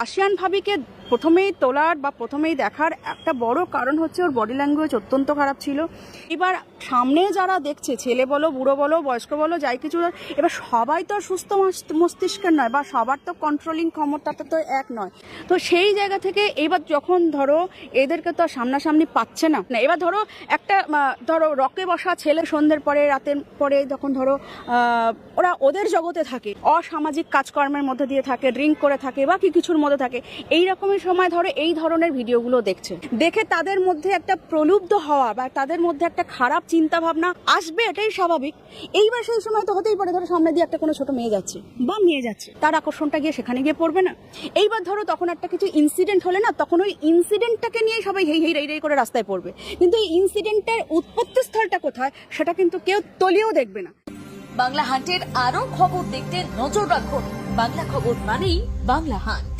ASEAN ভাবিকে প্রথমেই তোলার বা প্রথমেই দেখার একটা বড় কারণ হচ্ছে ওর বডি ল্যাঙ্গুয়েজ অত্যন্ত খারাপ ছিল। এবার সামনে যারা দেখছে, ছেলে বলো, বুড়ো বলো, বয়স্ক বলো, যাই কিছু, এবার সবাই তো আর সুস্থ মস্তিষ্কের নয়, বা সবার তো কন্ট্রোলিং ক্ষমতাটা তো এক নয়। তো সেই জায়গা থেকে এবার যখন ধরো এদেরকে তো আর সামনাসামনি পাচ্ছে না, এবার ধরো একটা ধরো রকে বসা ছেলে সন্ধ্যের পরে, রাতের পরে, যখন ধরো ওরা ওদের জগতে থাকে, অসামাজিক কাজকর্মের মধ্যে দিয়ে থাকে, ড্রিঙ্ক করে থাকে বা কিছুর মধ্যে থাকে, এই রকমের সময় ধরো এই ধরনের ভিডিওগুলো দেখছে, দেখে তাদের মধ্যে একটা প্রলুব্ধ হওয়া বা তাদের মধ্যে একটা খারাপ চিন্তা ভাবনা আসবে, এটাই স্বাভাবিক। এইবার সেই সময় তো হতেই পারে ধরো সামনে দিয়ে একটা কোনো ছোট মেয়ে যাচ্ছে বা মেয়ে যাচ্ছে, তার আকর্ষণটা গিয়ে সেখানে গিয়ে পড়বে না। এইবার ধরো তখন একটা কিছু ইনসিডেন্ট হলে না, তখন ওই ইনসিডেন্টটাকে নিয়ে সবাই হেই হেই রেই রেই করে রাস্তায় পড়বে, কিন্তু এই ইনসিডেন্টের উৎপত্তি স্থলটা কোথায় সেটা কিন্তু কেউ তলিয়েও দেখবে না। বাংলা হান্টের আরো খবর দেখতে নজর রাখুন। বাংলা খবর মানেই বাংলা হান্ট।